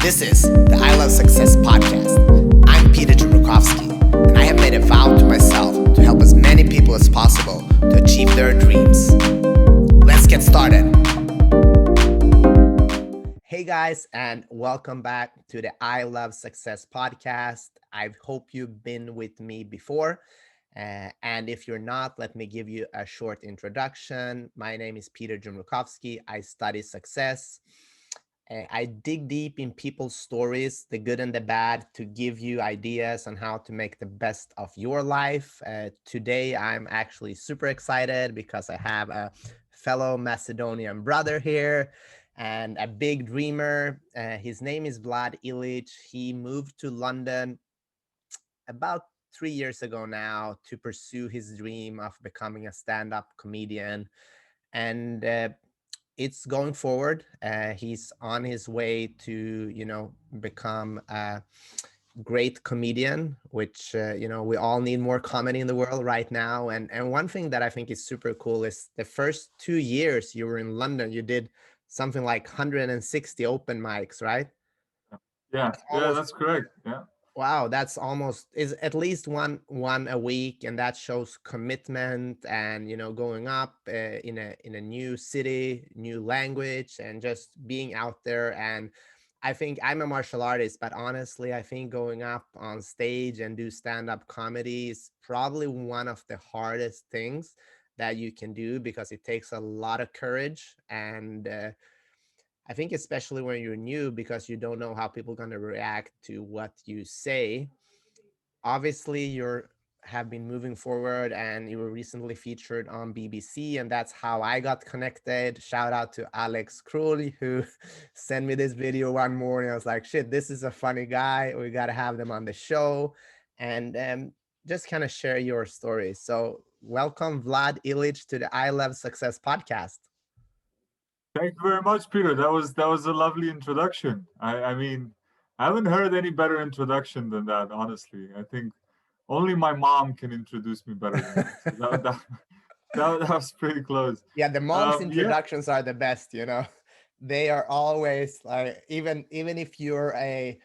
This is the I Love Success podcast. I'm Peter Jarboh, and I have made a vow to myself to help as many people as possible to achieve their dreams. Let's get started. Hey guys, and welcome back to the I Love Success podcast. I hope you've been with me before. And if you're not, let me give you a short introduction. My name is Peter Jarboh. I study success. I dig deep in people's stories, the good and the bad, to give you ideas on how to make the best of your life. Today, I'm actually super excited because I have a fellow Macedonian brother here and a big dreamer. His name is Vlad Ilich. He moved to London about 3 years ago now to pursue his dream of becoming a stand-up comedian. And it's going forward. He's on his way to, become a great comedian, which, we all need more comedy in the world right now. And one thing that I think is super cool is the first 2 years you were in London, you did something like 160 open mics, right? Yeah, That's yeah, almost that's correct. Yeah, Wow, that's almost is at least one a week, and that shows commitment and going up in a new city, new language, and just being out there. And I think I'm a martial artist, but honestly, I think going up on stage and do stand-up comedy is probably one of the hardest things that you can do because it takes a lot of courage and I think especially when you're new because you don't know how people are going to react to what you say. Obviously, you have been moving forward and you were recently featured on BBC, and that's how I got connected. Shout out to Alex Krull who sent me this video one morning. I was like, shit, this is a funny guy. We got to have them on the show and just kind of share your story. So welcome Vlad Ilich to the I Love Success podcast. thank you very much, Peter. That was a lovely introduction. I mean, I haven't heard any better introduction than that. Honestly, I think only my mom can introduce me better than that. So that was pretty close. Yeah, the mom's Yeah, introductions are the best. They are always like, even if you're a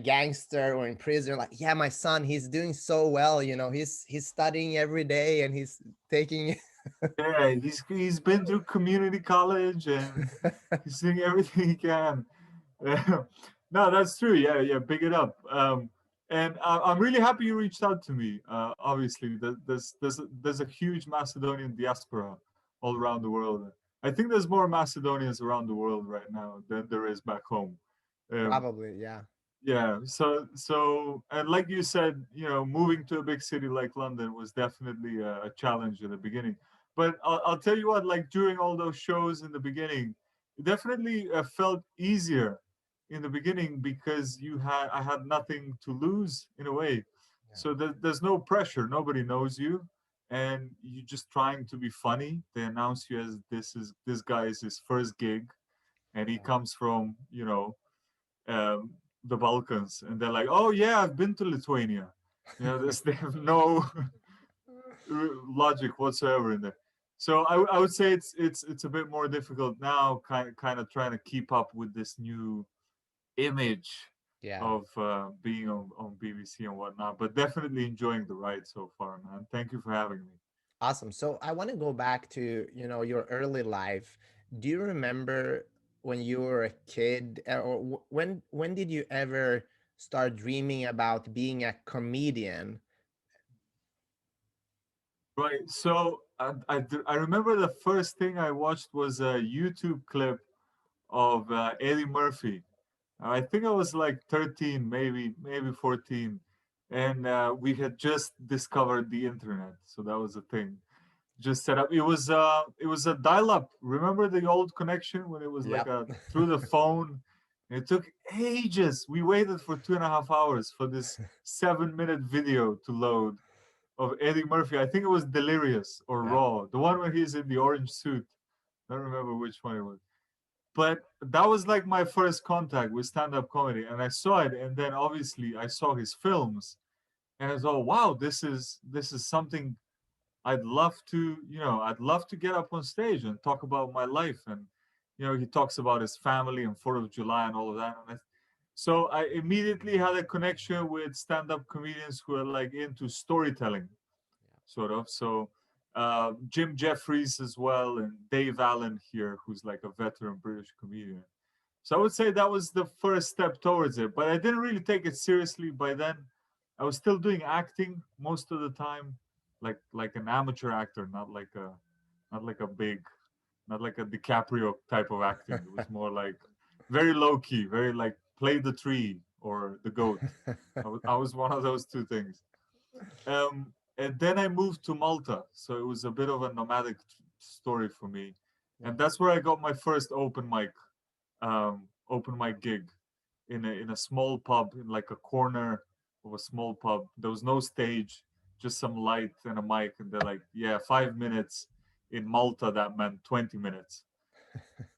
gangster or in prison, like, yeah, my son, he's doing so well, he's studying every day and he's taking yeah. He's been through community college and he's doing everything he can. No, that's true. Yeah, yeah. Big it up. And I'm really happy you reached out to me. Obviously, there's a huge Macedonian diaspora all around the world. I think there's more Macedonians around the world right now than there is back home. Um, probably, yeah. yeah. So, and like you said, moving to a big city like London was definitely a challenge in the beginning. But I'll tell you what, like during all those shows in the beginning, it definitely felt easier in the beginning because I had nothing to lose in a way. Yeah, So there's no pressure. Nobody knows you, and you're just trying to be funny. They announce you as this guy is his first gig, and he yeah. comes from um, the Balkans, and they're like, "Oh yeah, I've been to Lithuania." They have no logic whatsoever in there. So I would say it's a bit more difficult now, kind of trying to keep up with this new image Yeah. of being on BBC and whatnot. But definitely enjoying the ride so far, man. Thank you for having me. Awesome. So I want to go back to your early life. Do you remember when you were a kid, or when did you ever start dreaming about being a comedian? Right. So I remember the first thing I watched was a YouTube clip of Eddie Murphy. I think I was like 13, maybe 14, and we had just discovered the internet, so that was a thing. Just set up. It was a dial-up. Remember the old connection when it was like Yep. a through the phone? It took ages. We waited for 2.5 hours for this 7-minute video to load of Eddie Murphy. I think it was Delirious or Yep. Raw, the one where he's in the orange suit. I don't remember which one it was, but that was like my first contact with stand-up comedy, and I saw it, and then obviously I saw his films, and I thought, wow, this is something I'd love to get up on stage and talk about my life. And he talks about his family and 4th of July and all of that, and So I immediately had a connection with stand-up comedians who are like into storytelling, sort of. So Jim Jeffries as well, and Dave Allen here, who's like a veteran British comedian. So I would say that was the first step towards it, but I didn't really take it seriously by then. I was still doing acting most of the time, like an amateur actor, not like a big, not like a DiCaprio type of acting. It was more like very low key, very like play the tree or the goat. I was one of those two things. And then I moved to Malta, so it was a bit of a nomadic story for me, Yeah. and that's where I got my first open mic gig in a small pub in like a corner of a small pub. There was no stage, just some light and a mic, and they're like, "Yeah, 5 minutes." In Malta, that meant 20 minutes,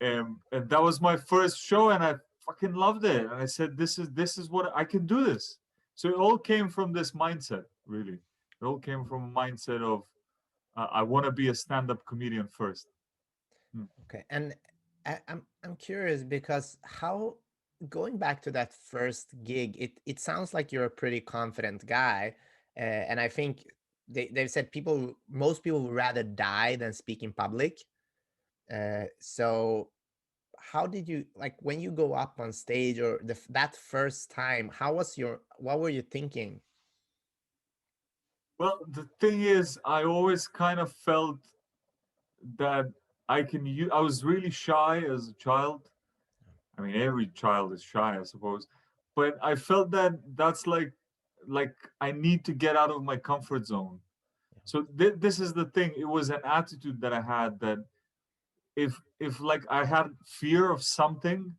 and that was my first show, and I fucking loved it. And I said, "This is what I can do this." So it all came from this mindset, really. It all came from a mindset of I want to be a stand-up comedian first. Hmm. Okay. And I'm curious because how going back to that first gig, it sounds like you're a pretty confident guy, and I think they've said most people would rather die than speak in public. So how did you like when you go up on stage or that first time? How was your what were you thinking? Well, the thing is, I always kind of felt that I can use. I was really shy as a child. I mean, every child is shy, I suppose. But I felt that that's like I need to get out of my comfort zone. So this is the thing. It was an attitude that I had that if like I had fear of something,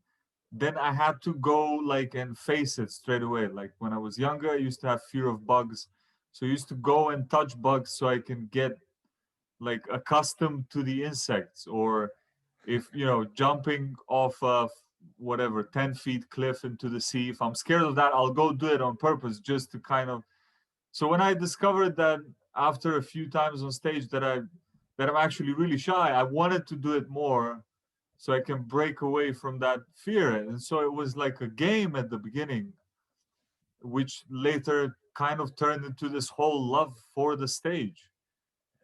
then I had to go like and face it straight away. Like when I was younger, I used to have fear of bugs. So I used to go and touch bugs so I can get like accustomed to the insects, or if jumping off of whatever 10 feet cliff into the sea, if I'm scared of that, I'll go do it on purpose just to kind of. So when I discovered that after a few times on stage that I'm actually really shy, I wanted to do it more so I can break away from that fear. And so it was like a game at the beginning, which later kind of turned into this whole love for the stage.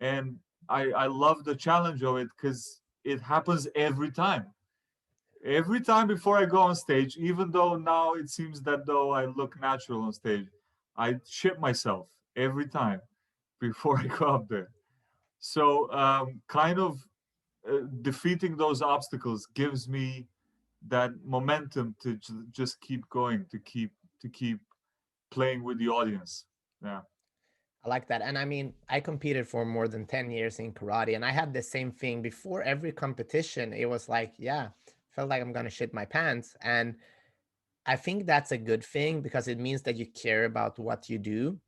And I love the challenge of it because it happens every time. Every time before I go on stage, even though now it seems that though I look natural on stage, I shit myself every time before I go up there. So kind of defeating those obstacles gives me that momentum to just keep going, to keep playing with the audience. Yeah. I like that. And I mean, I competed for more than 10 years in karate, and I had the same thing before every competition. It was like, yeah, felt like I'm going to shit my pants. And I think that's a good thing because it means that you care about what you do.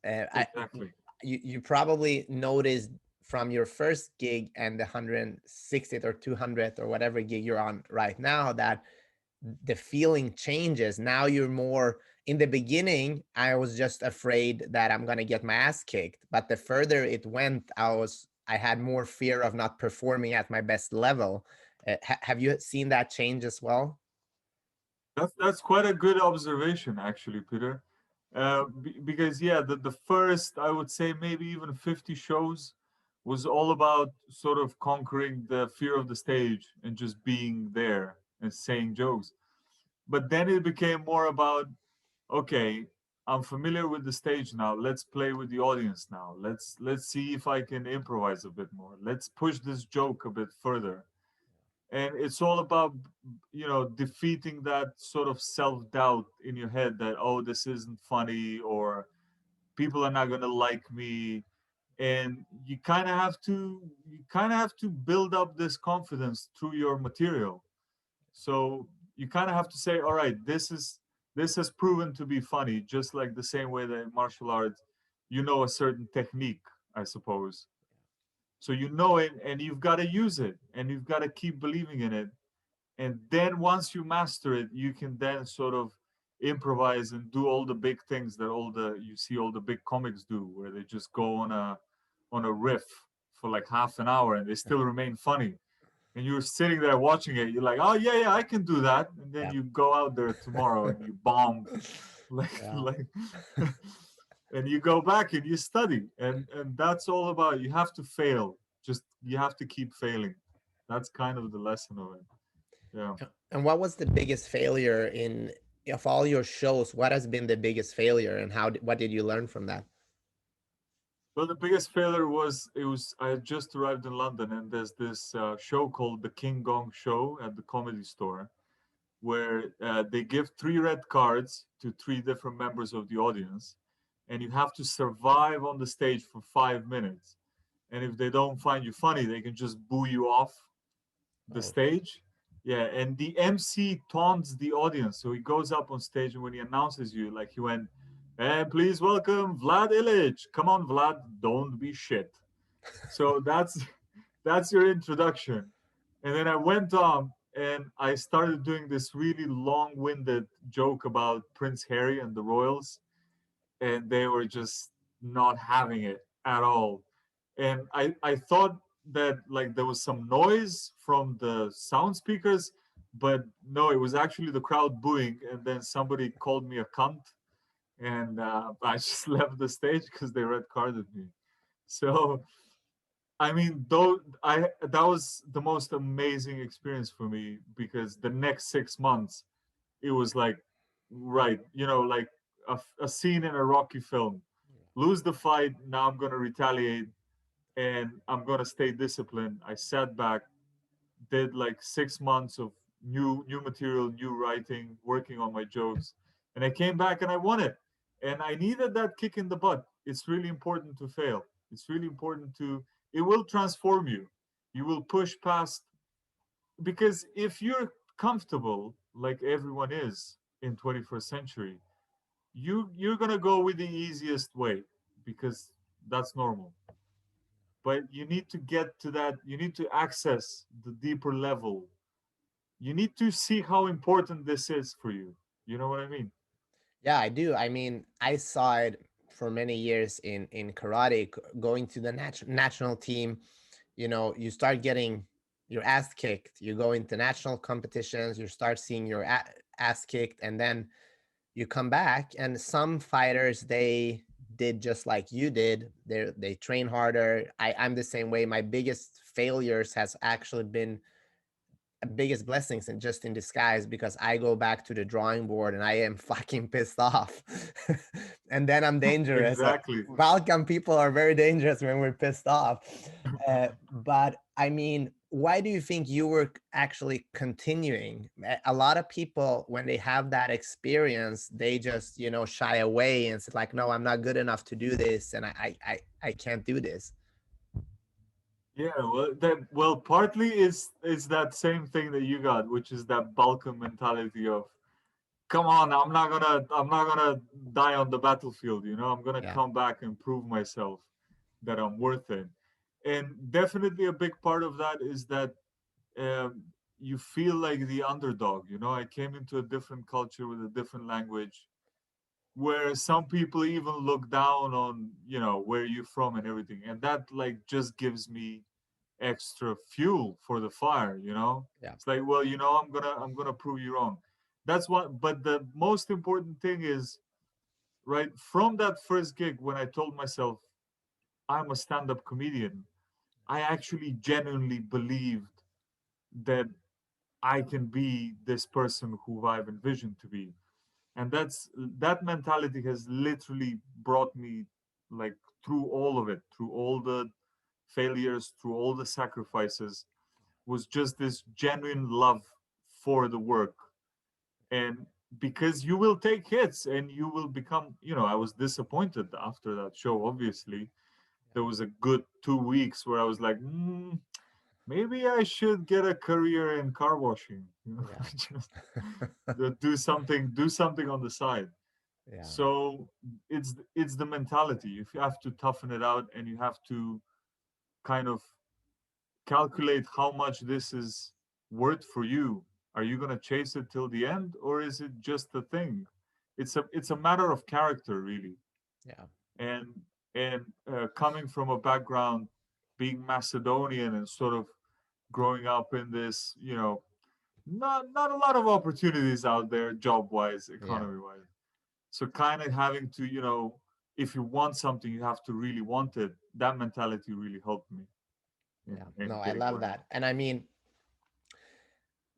I Exactly. you probably noticed from your first gig and the 160th or 200th or whatever gig you're on right now that the feeling changes. Now you're more in the beginning. I was just afraid that I'm going to get my ass kicked, but the further it went, I had more fear of not performing at my best level. Have you seen that change as well? That's quite a good observation, actually, Peter. Because yeah, the first I would say maybe even 50 shows was all about sort of conquering the fear of the stage and just being there and saying jokes. But then it became more about, okay, I'm familiar with the stage now. Let's play with the audience now. Let's see if I can improvise a bit more. Let's push this joke a bit further. And it's all about defeating that sort of self-doubt in your head that, oh, this isn't funny, or people are not going to like me. And you kind of have to build up this confidence through your material. So you kind of have to say, all right, this has proven to be funny, just like the same way that in martial arts you know a certain technique, I suppose. So you know it, and you've got to use it, and you've got to keep believing in it. And then once you master it, you can then sort of improvise and do all the big things that all the big comics do, where they just go on a riff for like half an hour and they still remain funny. and you're sitting there watching it. You're like, oh yeah, yeah, I can do that. And then Yeah. you go out there tomorrow and you bomb, like Yeah. like, and you go back and you study, and that's all about. You have to fail. Just you have to keep failing. That's kind of the lesson of it. Yeah. And what was the biggest failure in of all your shows? What has been the biggest failure, and what did you learn from that? Well, the biggest failure was it was I had just arrived in London, and there's this show called the King Gong Show at the Comedy Store, where they give three red cards to three different members of the audience, and you have to survive on the stage for 5 minutes. And if they don't find you funny, they can just boo you off the Oh, stage. Yeah, and the MC taunts the audience. So he goes up on stage, and when he announces you, like he went, and please welcome Vlad Ilich. Come on, Vlad, don't be shit. So that's your introduction. And then I went on and I started doing this really long-winded joke about Prince Harry and the royals, and they were just not having it at all. And I thought that like there was some noise from the sound speakers, but no, it was actually the crowd booing. And then somebody called me a cunt, and I just left the stage because they red carded me. So I mean, though I that was the most amazing experience for me because the next 6 months it was like, right, like a scene in a Rocky film. Lose the fight, now I'm gonna retaliate and I'm gonna stay disciplined. I sat back, did like 6 months of new material, new writing, working on my jokes, and I came back and I won it. And I needed that kick in the butt. It's really important to fail. It's really important to it will transform you. You will push past because if you're comfortable like everyone is in 21st century, you're going to go with the easiest way because that's normal. But you need to get to that, you need to access the deeper level. You need to see how important this is for you. You know what I mean? yeah, I do. I mean, I saw it for many years in karate, going to the national team. You know, you start getting your ass kicked. You go into national competitions. You start seeing your ass kicked, and then you come back. And some fighters, they did just like you did. They train harder. I'm the same way. My biggest failures has actually been biggest blessings and just in disguise, because I go back to the drawing board and I am fucking pissed off. And then I'm dangerous. Exactly. Balkan people are very dangerous when we're pissed off. But I mean, why do you think you were actually continuing? A lot of people, when they have that experience, they just, shy away and say like, no, I'm not good enough to do this. And I can't do this. Yeah, well, partly is that same thing that you got, which is that Balkan mentality of come on, I'm not gonna die on the battlefield, I'm gonna Yeah. come back and prove myself that I'm worth it. And definitely a big part of that is that um, you feel like the underdog. I came into a different culture with a different language where some people even look down on, where you're from and everything. And that like just gives me extra fuel for the fire. Yeah. It's like, well, I'm gonna prove you wrong. That's what But the most important thing is, right, from that first gig when I told myself I'm a stand-up comedian, I actually genuinely believed that I can be this person who I've envisioned to be. And that mentality has literally brought me like through all of it, through all the failures, through all the sacrifices, was just this genuine love for the work. And because you will take hits and you will become, I was disappointed after that show, obviously. There was a good 2 weeks where I was like, maybe I should get a career in car washing, Yeah. just do something on the side. Yeah. So it's the mentality. You have to toughen it out and you have to kind of calculate how much this is worth for you. Are you going to chase it till the end, or is it just a thing? It's a matter of character, really. Yeah. And coming from a background being Macedonian and sort of growing up in this, not a lot of opportunities out there, job wise, Yeah. economy wise. So kind of having to, if you want something, you have to really want it. That mentality really helped me in Yeah. in No, I getting love where I am. that. And I mean,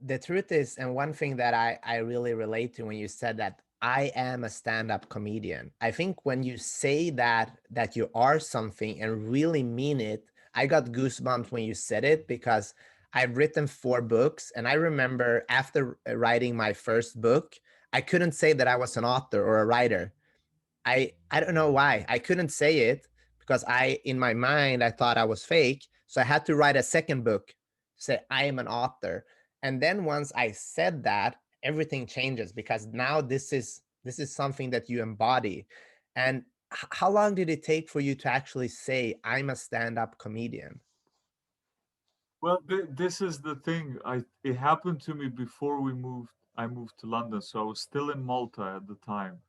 the truth is, and one thing that I really relate to when you said that I am a stand-up comedian. I think when you say that you are something and really mean it, I got goosebumps when you said it because I've written 4 books, and I remember after writing my first book, I couldn't say that I was an author or a writer. I don't know why. I couldn't say it because I in my mind I thought I was fake. So I had to write a second book, say I am an author. And then once I said that, everything changes because now this is something that you embody. And how long did it take for you to actually say I'm a stand-up comedian? Well, this is the thing. It happened to me before we moved. I moved to London, so I was still in Malta at the time,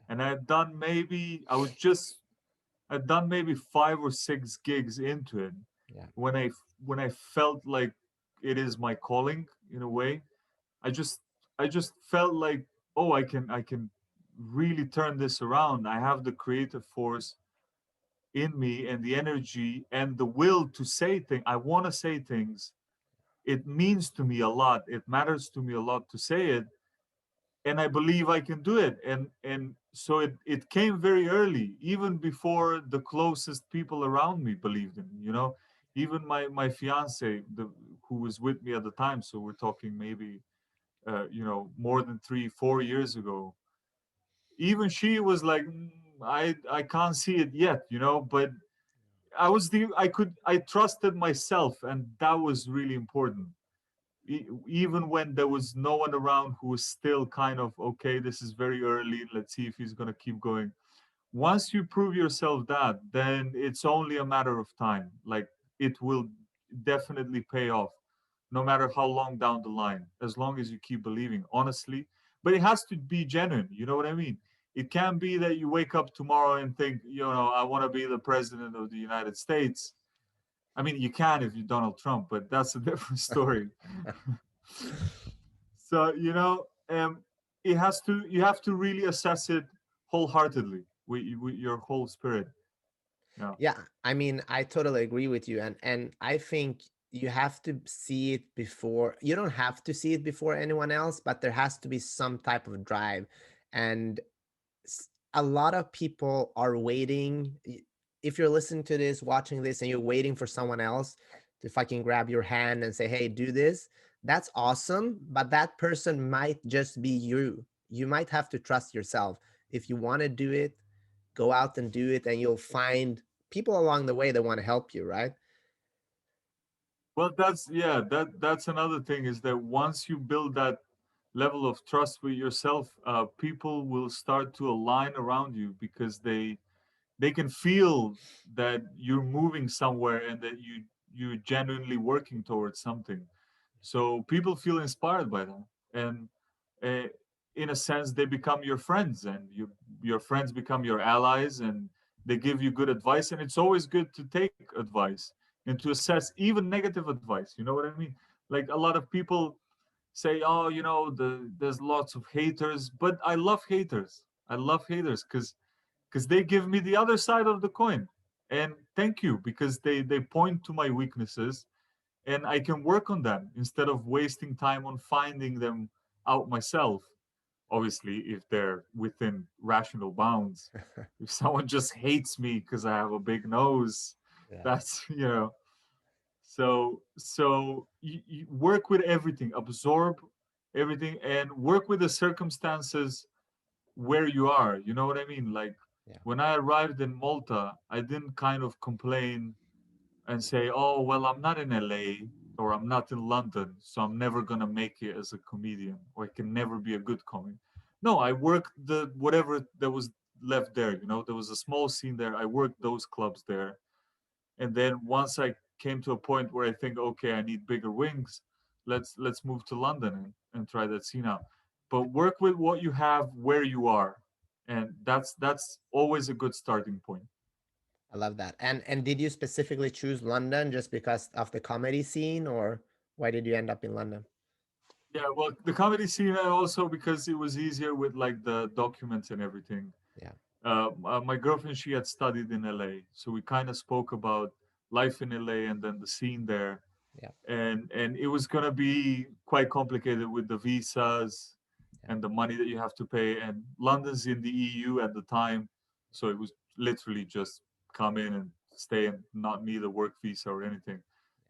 and I'd done maybe 5 or 6 gigs into it Yeah. when I felt like it is my calling in a way. I just I just felt like, oh, I can really turn this around. I have the creative force in me and the energy and the will to say things. I want to say things. It means to me a lot. It matters to me a lot to say it, and I believe I can do it. And so it came very early, even before the closest people around me believed in me. Even my fiance, who was with me at the time. So we're talking maybe more than 3 4 years ago. Even she was like, I can't see it yet, but I trusted myself, and that was really important. Even when there was no one around who was still kind of, okay, this is very early, let's see if he's going to keep going. Once you prove yourself that, then it's only a matter of time. Like, it will definitely pay off, no matter how long down the line, as long as you keep believing, honestly. But it has to be genuine. You know what I mean? It can't be that you wake up tomorrow and think, I want to be the president of the United States. I mean, you can if you're Donald Trump, but that's a different story. So, you have to really assess it wholeheartedly with your whole spirit. Yeah. Yeah, I mean, I totally agree with you, and I think you have to see it before. You don't have to see it before anyone else, but there has to be some type of drive. And a lot of people are waiting. If you're listening to this, watching this, and you're waiting for someone else to fucking grab your hand and say, "Hey, do this," that's awesome. But that person might just be you. You might have to trust yourself. If you want to do it, go out and do it, and you'll find people along the way that want to help you, right? Well, that's another thing, is that once you build that level of trust with yourself, people will start to align around you, because they can feel that you're moving somewhere, and that you're genuinely working towards something. So people feel inspired by that, and uh, in a sense, they become your friends, and your friends become your allies, and they give you good advice. And it's always good to take advice and to assess even negative advice. You know what I mean? Like, a lot of people say, oh, there's lots of haters, but I love haters. I love haters because they give me the other side of the coin. And thank you, because they point to my weaknesses, and I can work on them instead of wasting time on finding them out myself. Obviously, if they're within rational bounds. If someone just hates me because I have a big nose, Yeah. that's, so you work with everything, absorb everything, and work with the circumstances where you are. You know what I mean? Like, Yeah. when I arrived in Malta, I didn't kind of complain and say, oh, well, I'm not in LA, or I'm not in London, so I'm never going to make it as a comedian, or I can never be a good comic. No, I worked the whatever that was left there. There was a small scene there. I worked those clubs there. And then once I came to a point where I think, okay, I need bigger wings, let's move to London and try that scene out. But work with what you have where you are. And that's always a good starting point. I love that. And did you specifically choose London just because of the comedy scene, or why did you end up in London? Yeah, well, the comedy scene, and also because it was easier with like the documents and everything. Yeah, My girlfriend, she had studied in LA, so we kind of spoke about life in LA and then the scene there, yeah, and it was gonna be quite complicated with the visas yeah, and the money that you have to pay. And London's in the EU at the time, so it was literally just come in and stay and not need a work visa or anything.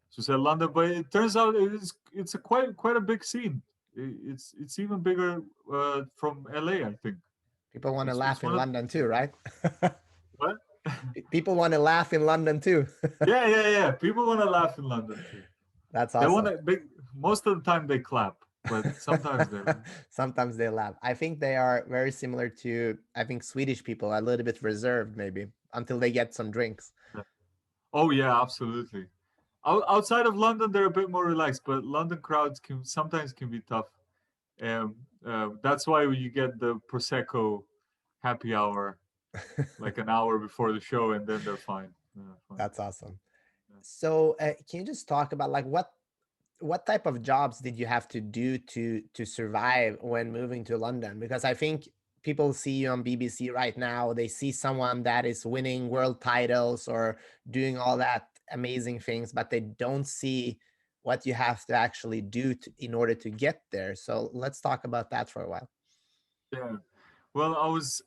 So said London, but it turns out it's a quite a big scene. It's even bigger from LA, I think. people want to It's laugh in one of London too, right? what? People want to laugh in London too. Yeah. People want to laugh in London too. That's They want awesome. to. Most of the time they clap, but sometimes they laugh. Sometimes they laugh. I think they are very similar to, I think, Swedish people, a little bit reserved maybe until they get some drinks. Yeah. Oh yeah, absolutely. Outside of London, they're a bit more relaxed, but London crowds can sometimes can be tough. Um, that's why you get the prosecco happy hour like an hour before the show, and then they're fine. They're fine. That's awesome. Yeah. So, can you just talk about like what type of jobs did you have to do to survive when moving to London? Because I think people see you on BBC right now, they see someone that is winning world titles or doing all that amazing things, but they don't see what you have to actually do in order to get there. So let's talk about that for a while. Yeah. Well, I was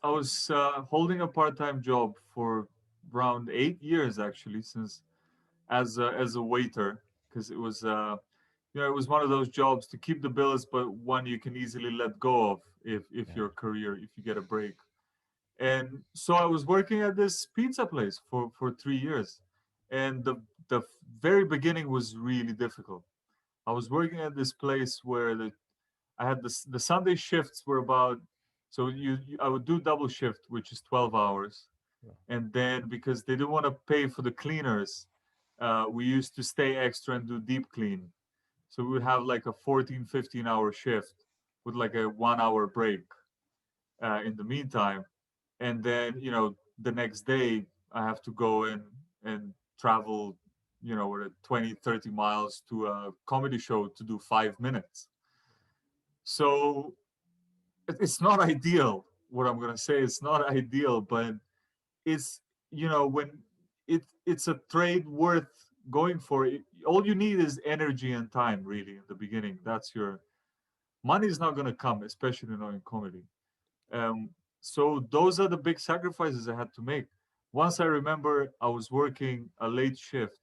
holding a part-time job for around 8 years actually, since as a waiter, because it was it was one of those jobs to keep the bills, but one you can easily let go of if Yeah, your career if you get a break. And so I was working at this pizza place for 3 years, and the very beginning was really difficult. I was working at this place where I had the Sunday shifts were about, so I would do double shift, which is 12 hours, yeah, and then because they didn't want to pay for the cleaners, we used to stay extra and do deep clean. So we would have like a 14, 15 hour shift with like a 1 hour break in the meantime. And then, the next day I have to go in and travel, with a 20, 30 miles to a comedy show to do 5 minutes. So it's not ideal. What I'm going to say, it's not ideal, but it's, when it's a trade worth going for. All you need is energy and time, really, in the beginning. That's your money is not going to come, especially not in comedy. Um, so those are the big sacrifices I had to make. Once I remember I was working a late shift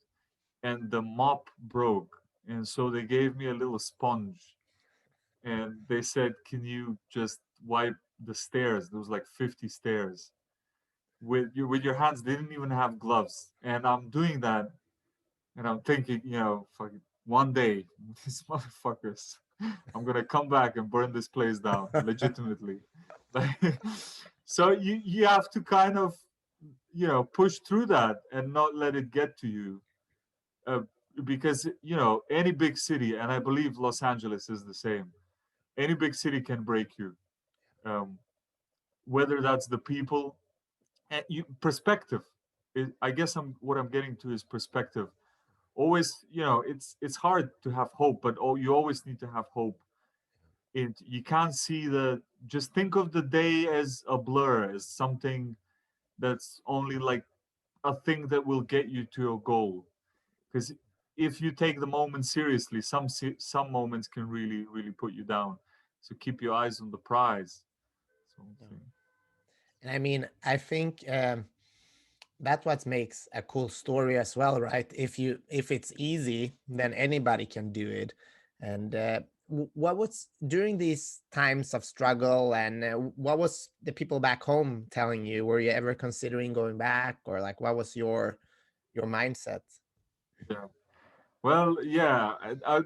and the mop broke. And so they gave me a little sponge and they said, "Can you just wipe the stairs?" There was like 50 stairs with your hands. They didn't even have gloves. And I'm doing that and I'm thinking, fuck it, one day, these motherfuckers, I'm gonna come back and burn this place down, legitimately. Like, so you have to kind of, push through that and not let it get to you, uh, because any big city, and I believe Los Angeles is the same. Any big city can break you, um, whether that's the people and perspective. I guess what I'm getting to is perspective. Always, it's hard to have hope, but you always need to have hope. You can't see just think of the day as a blur, as something that's only like a thing that will get you to your goal. Because if you take the moment seriously, some moments can really really put you down. So keep your eyes on the prize. yeah. Something. And I mean, I think that's what makes a cool story as well, right? If it's easy, then anybody can do it. And what was during these times of struggle, and what was the people back home telling you? Were you ever considering going back, or like what was your mindset? Yeah. Well, yeah.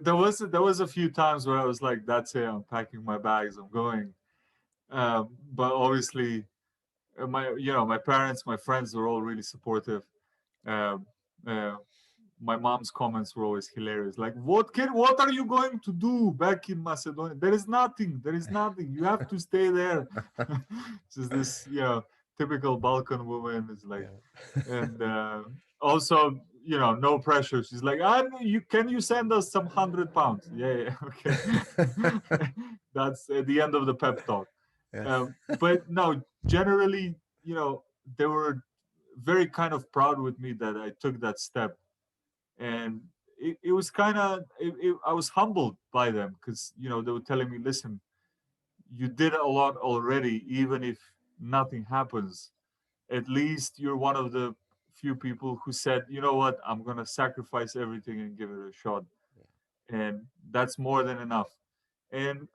There was a few times where I was like, "That's it. I'm packing my bags. I'm going." But obviously, my parents, my friends were all really supportive. Um, uh, my mom's comments were always hilarious. Like, what are you going to do back in Macedonia? There is nothing. There is nothing. You have to stay there. Just this, typical Balkan woman is like, Yeah. and also, no pressure. She's like, ah, you can you send us some £100? Yeah, yeah, okay. That's at the end of the pep talk. Yes. But no, generally, they were very kind of proud with me that I took that step, and it was kind of, I was humbled by them because they were telling me, listen, you did a lot already, even if nothing happens. At least you're one of the few people who said, you know what, I'm gonna sacrifice everything and give it a shot, and that's more than enough. And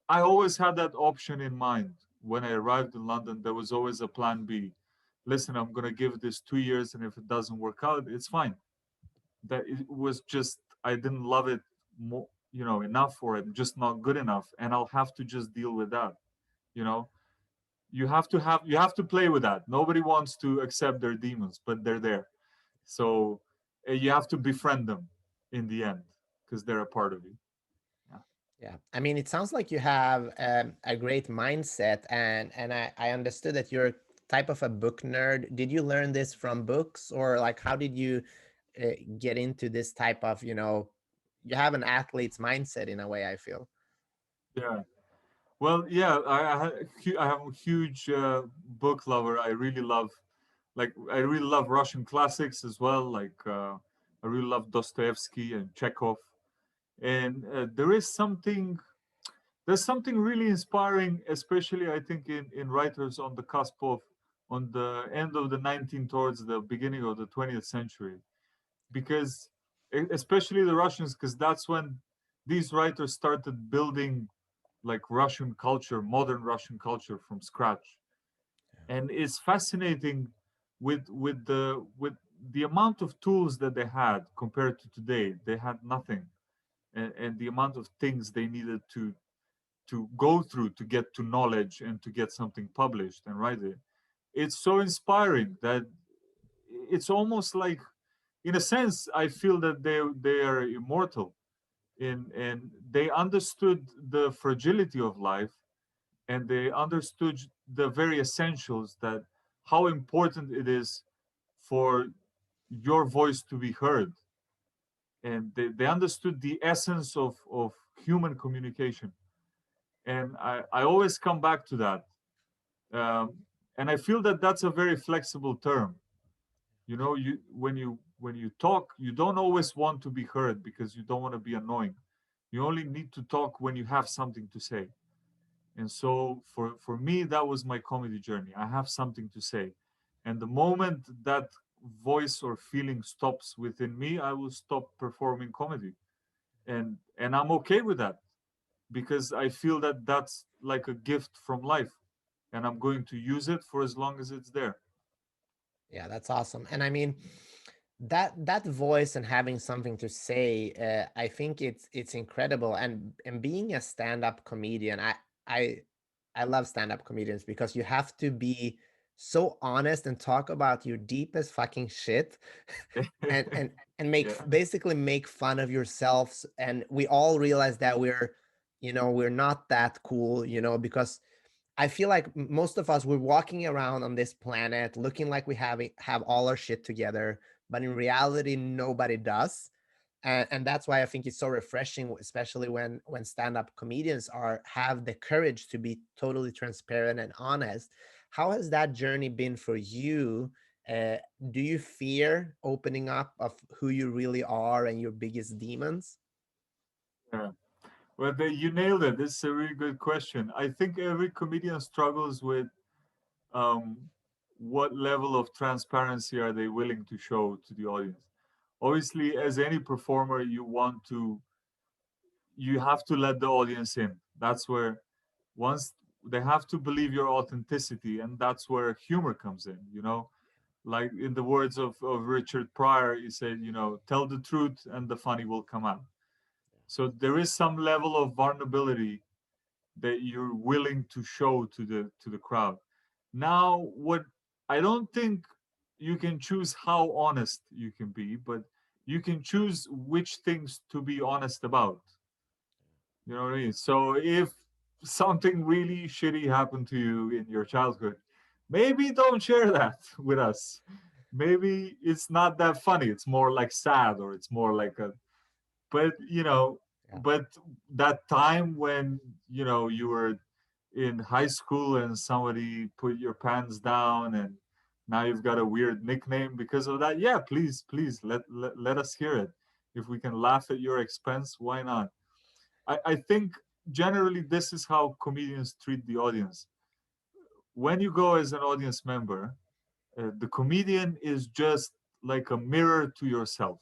I always had that option in mind. When I arrived in London, there was always a plan B. Listen, I'm going to give this 2 years, and if it doesn't work out, it's fine. That it was just, I didn't love it more, enough for it, just not good enough. And I'll have to just deal with that. You know, you have to play with that. Nobody wants to accept their demons, but they're there. So you have to befriend them in the end because they're a part of you. Yeah. Yeah, I mean, it sounds like you have a great mindset, and I understood that you're type of a book nerd. Did you learn this from books, or like how did you get into this type of, you have an athlete's mindset in a way, I feel. Yeah. Well, yeah, I am a huge book lover. I really love Russian classics as well. I really love Dostoevsky and Chekhov. And there's something really inspiring, especially I think in writers on the cusp of, on the end of the 19th towards the beginning of the 20th century, because especially the Russians, because that's when these writers started building like Russian culture, modern Russian culture from scratch. And it's fascinating with the amount of tools that they had compared to today. They had nothing, and the amount of things they needed to go through to get to knowledge and to get something published and write it. It's so inspiring that it's almost like, in a sense, I feel that they are immortal. And they understood the fragility of life, and they understood the very essentials, that how important it is for your voice to be heard. And they understood the essence of human communication. And I always come back to that. um, and I feel that that's a very flexible term. When you talk, you don't always want to be heard because you don't want to be annoying. You only need to talk when you have something to say. And so for me, that was my comedy journey. I have something to say. And the moment that voice or feeling stops within me, I will stop performing comedy. And I'm okay with that, because I feel that that's like a gift from life, and I'm going to use it for as long as it's there. Yeah, that's awesome. And I mean, that voice and having something to say, I think it's incredible. And being a stand-up comedian, I I love stand-up comedians because you have to be so honest and talk about your deepest fucking shit and and make Yeah. basically make fun of yourselves, and we all realize that we're not that cool, because I feel like most of us, we're walking around on this planet looking like we have all our shit together, but in reality, nobody does. And that's why I think it's so refreshing, especially when stand-up comedians have the courage to be totally transparent and honest. How has that journey been for you? Uh, do you fear opening up of who you really are and your biggest demons? Yeah. Well, you nailed it. This is a really good question. I think every comedian struggles with um, what level of transparency are they willing to show to the audience. Obviously, as any performer, you have to let the audience in. That's where, once they have to believe your authenticity, and that's where humor comes in. Like in the words of Richard Pryor, he said, tell the truth and the funny will come out. So there is some level of vulnerability that you're willing to show to the crowd. Now, what I don't think you can choose how honest you can be, but you can choose which things to be honest about. You know what I mean? So something really shitty happened to you in your childhood, maybe don't share that with us. Maybe it's not that funny. It's more like sad, or it's more like a, but Yeah. but that time when you were in high school and somebody put your pants down, and now you've got a weird nickname because of that. Yeah, please let us hear it. If we can laugh at your expense, why not? I think generally this is how comedians treat the audience. When you go as an audience member, the comedian is just like a mirror to yourself,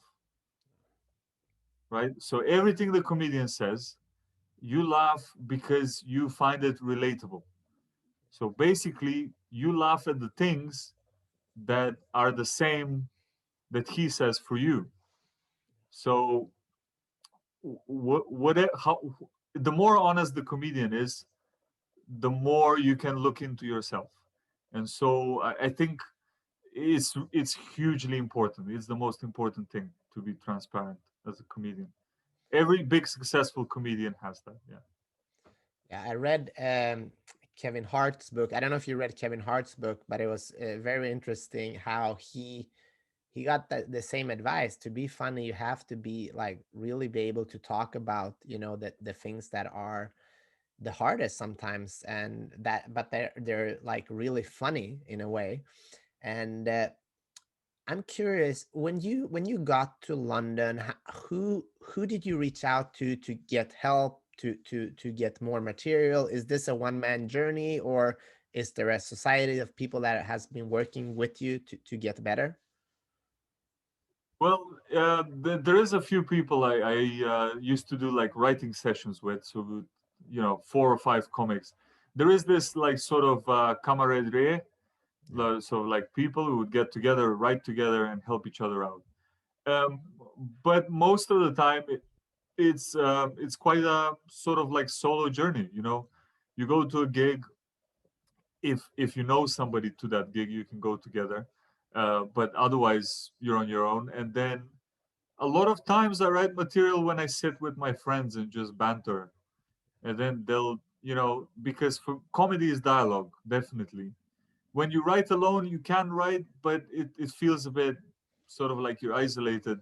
right? So everything the comedian says, you laugh because you find it relatable. So basically, you laugh at the things that are the same that he says for you. So what how the more honest the comedian is, the more you can look into yourself. And so I think it's hugely important. It's the most important thing to be transparent as a comedian. Every big successful comedian has that. Yeah. Yeah, I read Kevin Hart's book. I don't know if you read Kevin Hart's book, but it was very interesting how he got the same advice. To be funny, you have to be like really be able to talk about, the things that are the hardest sometimes, and that but they're like really funny in a way. And I'm curious, when you got to London, who did you reach out to get help, to get more material? Is this a one-man journey, or is there a society of people that has been working with you to get better? Well, there is a few people I used to do like writing sessions with. So, 4 or 5 comics. There is this like sort of camaraderie. Yeah, So like people who would get together, write together, and help each other out. Um, but most of the time, it's quite a sort of like solo journey. You go to a gig. If you know somebody to that gig, you can go together. But otherwise, you're on your own. And then a lot of times I write material when I sit with my friends and just banter. And then because for comedy is dialogue, definitely. When you write alone, you can write, but it feels a bit sort of like you're isolated.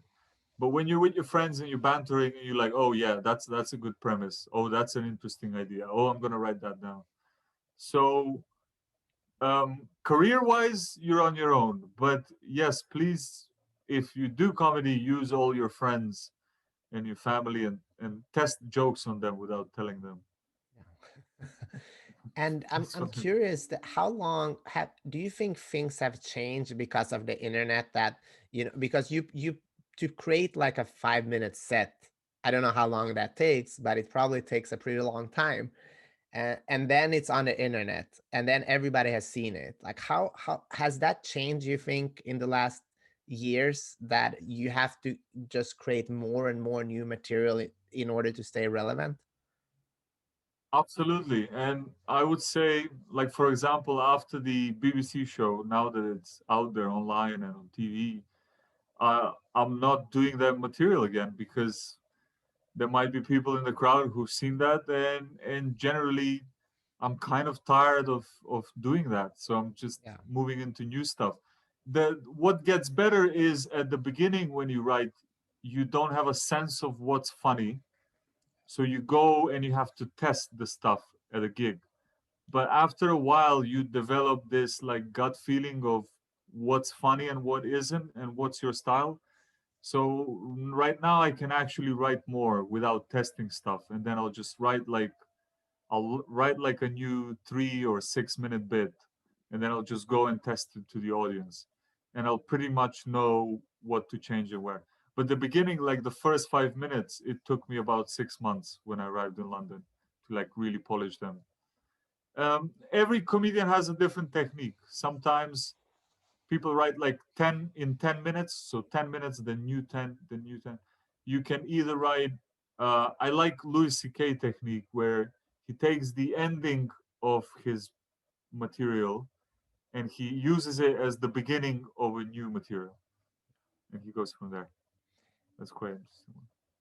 But when you're with your friends and you're bantering and you're like, oh yeah, that's a good premise. Oh, that's an interesting idea. Oh, I'm gonna write that down. So career wise, you're on your own. But yes, please, if you do comedy, use all your friends and your family, and test jokes on them without telling them. yeah. And That's I'm what curious that how long have do you think things have changed because of the internet, that because you to create like a 5 minute set, I don't know how long that takes, but it probably takes a pretty long time. And then it's on the internet, and then everybody has seen it. Like how has that changed, you think, in the last years, that you have to just create more and more new material in order to stay relevant? Absolutely. And I would say, like, for example, after the BBC show, now that it's out there online and on TV, I'm not doing that material again because there might be people in the crowd who've seen that, and generally I'm kind of tired of doing that. So I'm just Yeah, moving into new stuff. What gets better is at the beginning when you write, you don't have a sense of what's funny. So you go and you have to test the stuff at a gig. But after a while you develop this like gut feeling of what's funny and what isn't and what's your style. So right now I can actually write more without testing stuff, and then I'll write like a new 3 or 6 minute bit, and then I'll just go and test it to the audience, and I'll pretty much know what to change and where. But the beginning, like the first 5 minutes, it took me about 6 months when I arrived in London to like really polish them. Every comedian has a different technique. Sometimes people write like 10 in 10 minutes, so 10 minutes, then new 10, then new 10. You can either write, I like Louis C.K. technique where he takes the ending of his material and he uses it as the beginning of a new material, and he goes from there. That's quite interesting.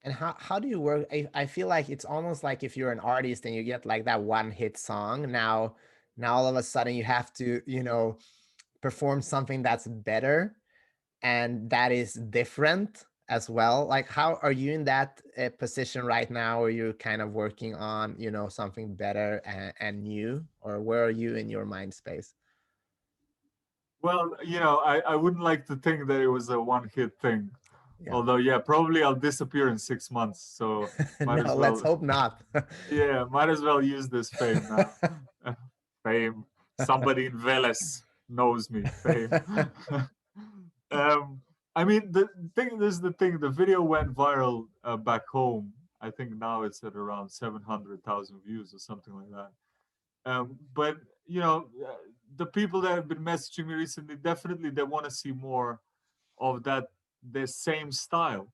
And how do you work? I feel like it's almost like if you're an artist and you get like that one hit song, now all of a sudden you have to, perform something that's better and that is different as well. Like how are you in that position right now? Or you're kind of working on, something better and new, or where are you in your mind space? Well, I wouldn't like to think that it was a one hit thing. Yeah. Although, yeah, probably I'll disappear in 6 months. So might No, as let's well, hope not. yeah, might as well use this fame now. Fame. Somebody in Veles knows me. Fame. um, I mean, the thing this is the thing. The video went viral back home. I think now it's at around 700,000 views or something like that. But you know, the people that have been messaging me recently definitely they want to see more of that the same style.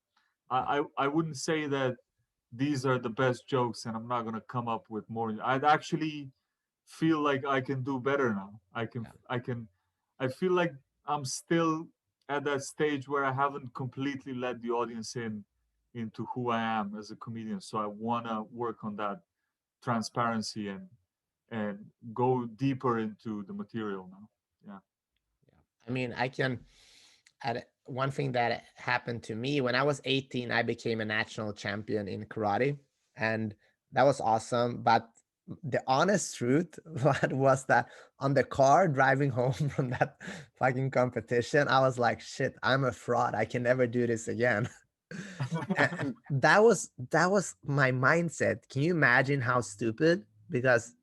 I wouldn't say that these are the best jokes and I'm not gonna come up with more. I'd actually feel like I can do better now. Yeah. I feel like I'm still at that stage where I haven't completely let the audience in into who I am as a comedian. So I wanna work on that transparency and go deeper into the material now. Yeah. Yeah. I mean, I can add one thing that happened to me when I was 18, I became a national champion in karate. And that was awesome. But the honest truth was that on the car driving home from that fucking competition, I was like, shit, I'm a fraud. I can never do this again. And that was my mindset. Can you imagine how stupid? Because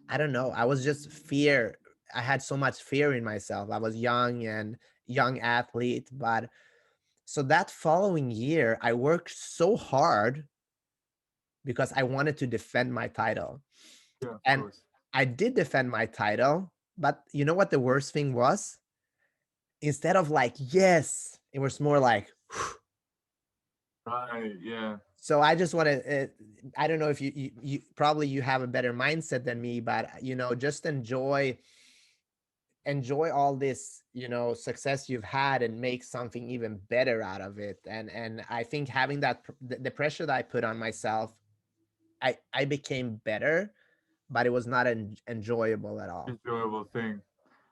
I don't know. I was just fear. I had so much fear in myself. I was young and young athlete, but so that following year, I worked so hard because I wanted to defend my title. Yeah, of And course. I did defend my title, but you know what the worst thing was? Instead of like, yes, it was more like, Right. Yeah. so I just want to, I don't know if you probably you have a better mindset than me, but just enjoy all this success you've had and make something even better out of it. And I think having that the pressure that I put on myself, I became better, but it was not enjoyable at all. Enjoyable thing.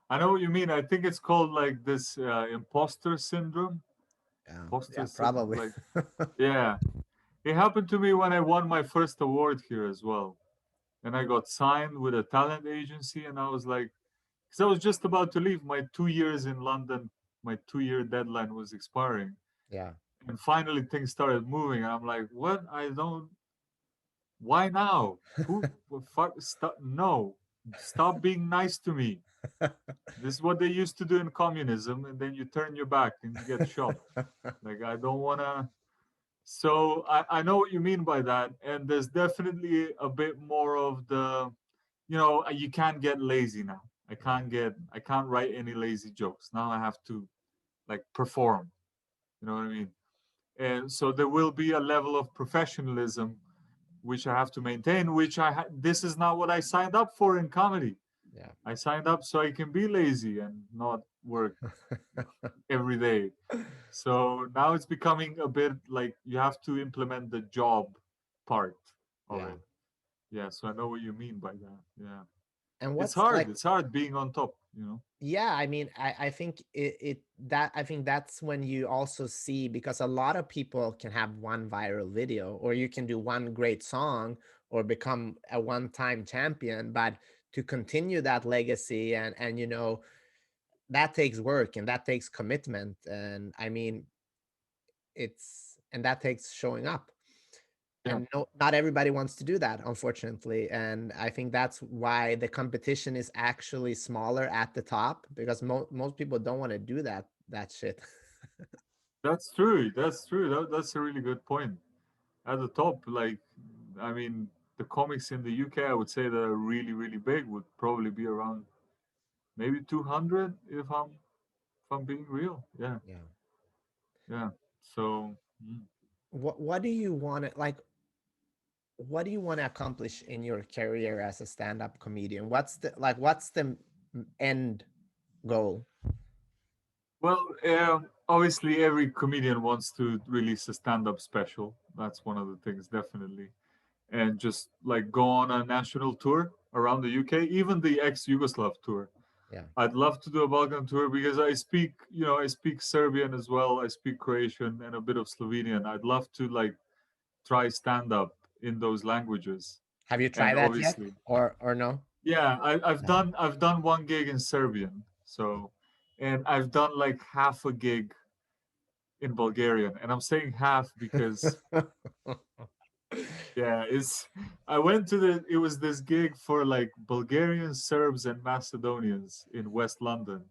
I know what you mean. I think it's called like this imposter syndrome. Yeah, Imposter yeah, syndrome. probably. Like, yeah. It happened to me when I won my first award here as well. And I got signed with a talent agency, and I was like, because I was just about to leave. My 2 years in London, my 2 year deadline was expiring. Yeah. And finally things started moving. And I'm like, what? I don't, why now? Who, fuck, stop, no, stop being nice to me. This is what they used to do in communism, and then you turn your back and you get shot. Like, I don't want to. So I know what you mean by that. And there's definitely a bit more of the, you can't get lazy now. Yeah. I can't write any lazy jokes. Now I have to like perform. You know what I mean? And so there will be a level of professionalism which I have to maintain, which this is not what I signed up for in comedy. Yeah. I signed up so I can be lazy and not work every day. So now it's becoming a bit like you have to implement the job part of Yeah. it. Yeah, so I know what you mean by that. Yeah. And It's what's hard. like, It's hard being on top. yeah, I mean, I think I think that's when you also see, because a lot of people can have one viral video, or you can do one great song or become a one-time champion, but to continue that legacy and that takes work and that takes commitment. And I mean, and that takes showing up. Yeah, And no, not everybody wants to do that, unfortunately. And I think that's why the competition is actually smaller at the top, because most people don't want to do that shit. that's true. That's true. That's a really good point. At the top, like, I mean, the comics in the UK, I would say that are really, really big would probably be around maybe 200 if I'm being real. Yeah, Yeah. yeah. So, What do you want to like? What do you want to accomplish in your career as a stand-up comedian? What's the end goal? Well, obviously, every comedian wants to release a stand-up special. That's one of the things, definitely, and just like go on a national tour around the UK, even the ex-Yugoslav tour. Yeah. I'd love to do a Balkan tour because I speak Serbian as well. I speak Croatian and a bit of Slovenian. I'd love to like try stand-up in those languages, Have you and tried that yet, obviously, or no? yeah, Yeah. I've done one gig in Serbian, so, and I've done like half a gig in Bulgarian, and I'm saying half because yeah, it's I went to the it was this gig for like Bulgarians, Serbs, and Macedonians in West London,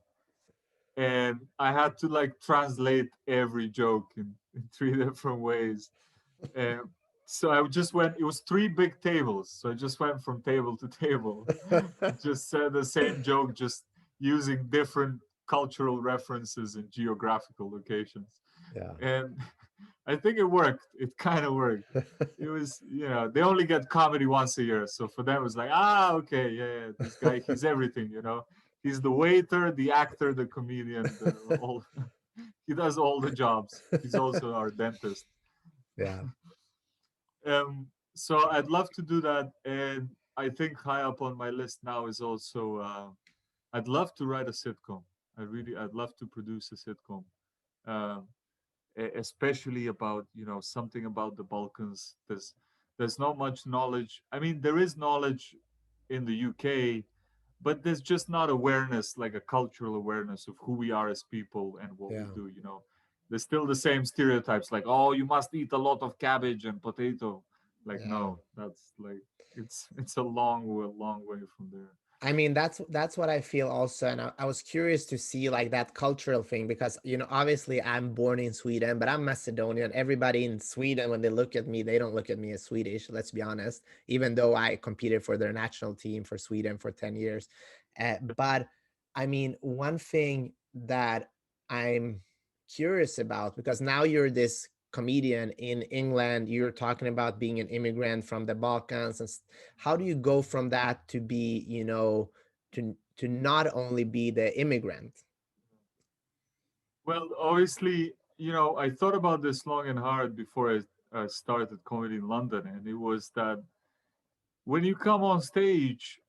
and I had to like translate every joke in three different ways. And so I just went. It was three big tables, so I just went from table to table, just said the same joke, just using different cultural references and geographical locations, Yeah. and I think it worked. It kind of worked. It was, they only get comedy once a year, so for them it was like, ah, okay, yeah, yeah, this guy, he's everything. He's the waiter, the actor, the comedian, the all. He does all the jobs. He's also our dentist. Yeah. So I'd love to do that, and I think high up on my list now is also I'd love to write a sitcom. I'd love to produce a sitcom. Um, Especially about something about the Balkans. There's not much knowledge. I mean, there is knowledge in the UK, but there's just not awareness, like a cultural awareness of who we are as people and what we Yeah. do. There's still the same stereotypes, like, oh, you must eat a lot of cabbage and potato. Like, Yeah. no, that's like it's a long way from there. I mean, that's what I feel also, and I was curious to see like that cultural thing because obviously I'm born in Sweden, but I'm Macedonian. Everybody in Sweden, when they look at me, they don't look at me as Swedish. Let's be honest. Even though I competed for their national team for Sweden for 10 years, but I mean, one thing that I'm curious about because now you're this comedian in England, you're talking about being an immigrant from the Balkans and how do you go from that to be to not only be the immigrant? Well, obviously, I thought about this long and hard before I started comedy in London, and it was that when you come on stage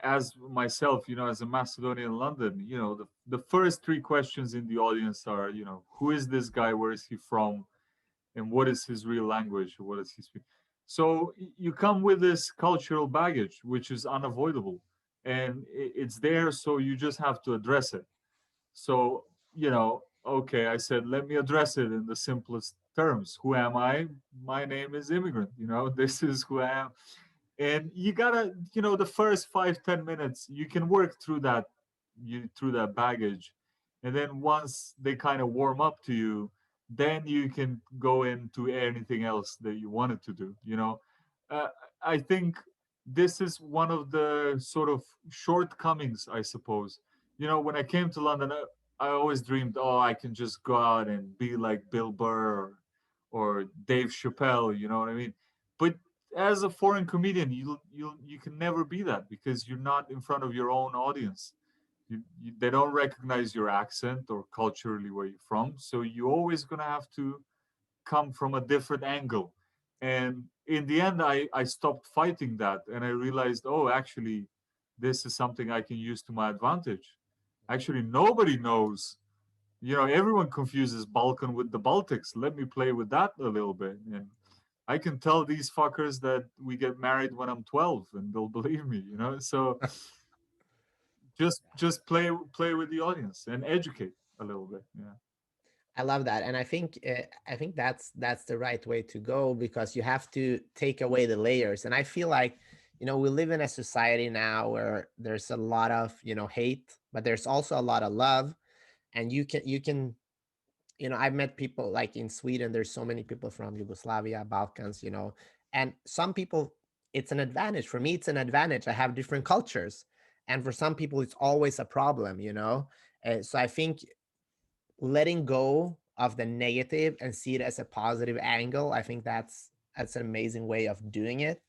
as myself, as a Macedonian in London, the first three questions in the audience are, who is this guy? Where is he from? And what is his real language? What does he speak? So you come with this cultural baggage, which is unavoidable, and it's there. So you just have to address it. So, okay, I said, let me address it in the simplest terms. Who am I? My name is immigrant. This is who I am. And you gotta, the first 5-10 minutes, you can work through that baggage. And then once they kind of warm up to you, then you can go into anything else that you wanted to do. Uh, I think this is one of the sort of shortcomings, I suppose. When I came to London, I always dreamed, oh, I can just go out and be like Bill Burr or Dave Chappelle, you know what I mean? But as a foreign comedian, you can never be that because you're not in front of your own audience. They don't recognize your accent or culturally where you're from, so you're always gonna have to come from a different angle. And in the end, I stopped fighting that, and I realized, oh, actually, this is something I can use to my advantage. Actually, nobody knows. Everyone confuses Balkan with the Baltics. Let me play with that a little bit. And I can tell these fuckers that we get married when I'm 12 and they'll believe me. So just play with the audience and educate a little bit. Yeah. I love that, and I think that's the right way to go because you have to take away the layers. And I feel like we live in a society now where there's a lot of hate, but there's also a lot of love, and you can I've met people like in Sweden. There's so many people from Yugoslavia, Balkans, and some people, it's an advantage. For me, it's an advantage. I have different cultures, and for some people, it's always a problem. So I think letting go of the negative and see it as a positive angle, I think that's an amazing way of doing it.